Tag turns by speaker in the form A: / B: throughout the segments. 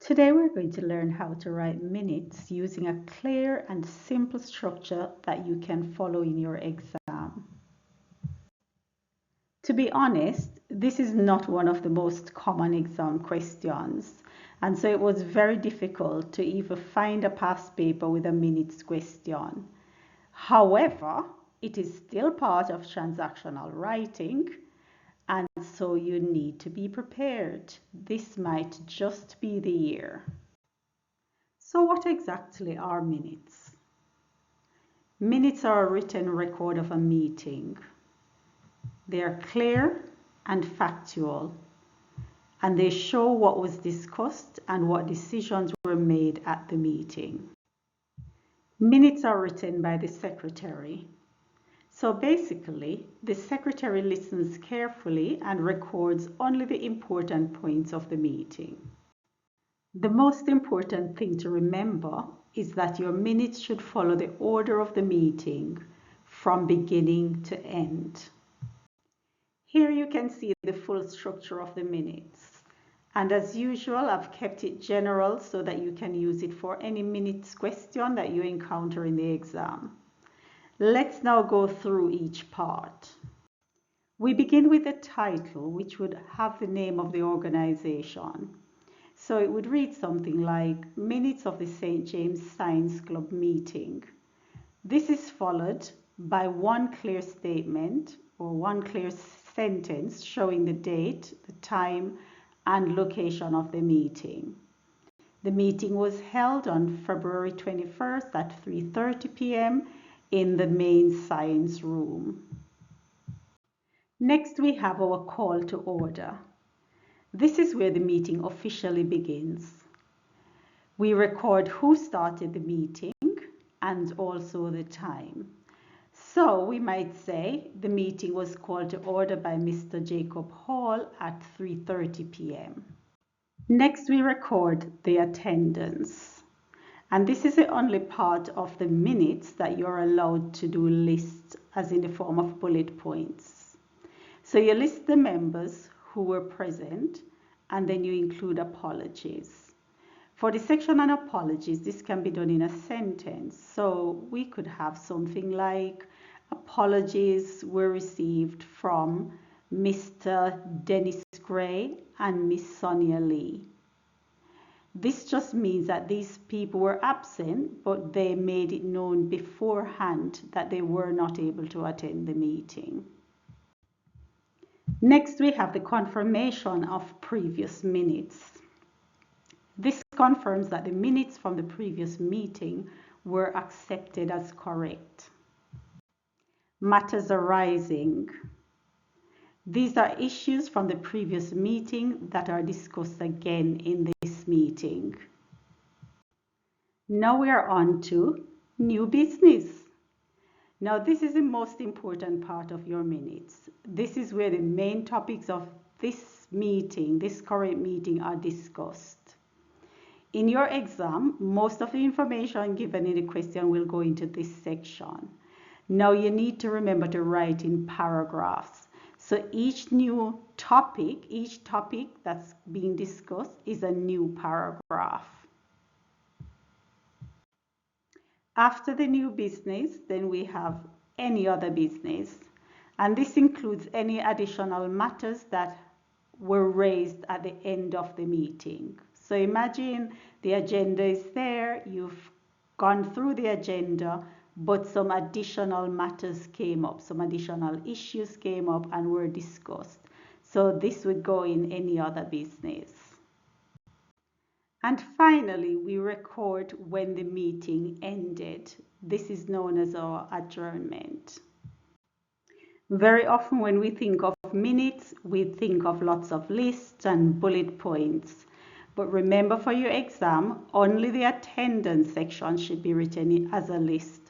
A: Today we're going to learn how to write minutes using a clear and simple structure that you can follow in your exam. To be honest, this is not one of the most common exam questions, and so it was very difficult to even find a past paper with a minutes question. However, it is still part of transactional writing, and so you need to be prepared. This might just be the year. So what exactly are minutes? Minutes are a written record of a meeting. They are clear and factual, and they show what was discussed and what decisions were made at the meeting. Minutes are written by the secretary. So basically, the secretary listens carefully and records only the important points of the meeting. The most important thing to remember is that your minutes should follow the order of the meeting from beginning to end. Here you can see the full structure of the minutes. And as usual, I've kept it general so that you can use it for any minutes question that you encounter in the exam. Let's now go through each part. We begin with the title, which would have the name of the organization. So it would read something like Minutes of the St. James Science Club meeting. This is followed by one clear statement or one clear sentence showing the date, the time, and location of the meeting. The meeting was held on February 21st at 3:30 p.m. in the main science room. Next, we have our call to order. This is where the meeting officially begins. We record who started the meeting and also the time. So we might say the meeting was called to order by Mr. Jacob Hall at 3:30 p.m. Next, we record the attendance. And this is the only part of the minutes that you're allowed to do lists as in the form of bullet points. So you list the members who were present, and then you include apologies. For the section on apologies, this can be done in a sentence. So we could have something like, apologies were received from Mr. Dennis Gray and Miss Sonia Lee. This just means that these people were absent, but they made it known beforehand that they were not able to attend the meeting. Next, we have the confirmation of previous minutes. This confirms that the minutes from the previous meeting were accepted as correct. Matters arising. These are issues from the previous meeting that are discussed again in this meeting. Now we are on to new business. Now this is the most important part of your minutes. This is where the main topics of this meeting, this current meeting, are discussed. In your exam, most of the information given in the question will go into this section. Now you need to remember to write in paragraphs. So each topic that's being discussed is a new paragraph. After the new business, then we have any other business. And this includes any additional matters that were raised at the end of the meeting. So imagine the agenda is there, you've gone through the agenda, but some additional matters came up, some additional issues came up and were discussed. So this would go in any other business. And finally, we record when the meeting ended. This is known as our adjournment. Very often when we think of minutes, we think of lots of lists and bullet points. But remember, for your exam, only the attendance section should be written as a list.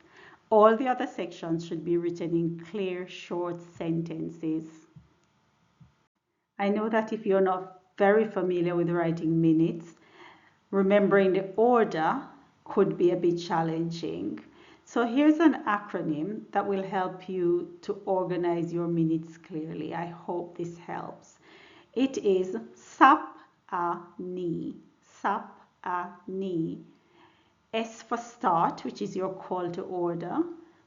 A: All the other sections should be written in clear, short sentences. I know that if you're not very familiar with writing minutes, remembering the order could be a bit challenging. So here's an acronym that will help you to organize your minutes clearly. I hope this helps. It is SAP-A-NI. SAP ni. S for start, which is your call to order.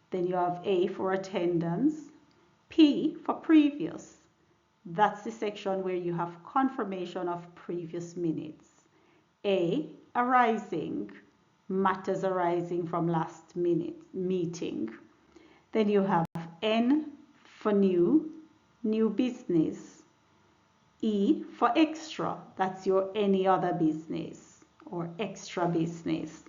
A: Then you have A for attendance. P for previous. That's the section where you have confirmation of previous minutes. A, arising, matters arising from last minute meeting. Then you have N for new, new business. E for extra, that's your any other business or extra business.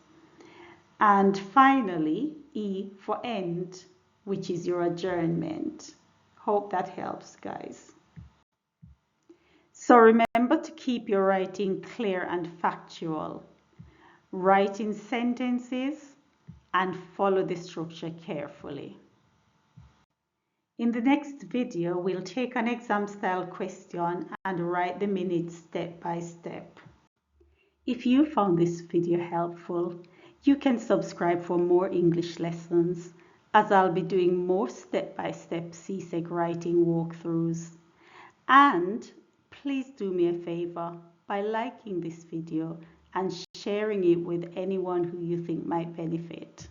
A: And finally, E for end, which is your adjournment. Hope that helps, guys. So remember to keep your writing clear and factual. Write in sentences and follow the structure carefully. In the next video, we'll take an exam style question and write the minutes step by step. If you found this video helpful, you can subscribe for more English lessons, as I'll be doing more step-by-step CSEC writing walkthroughs. And please do me a favor by liking this video and sharing it with anyone who you think might benefit.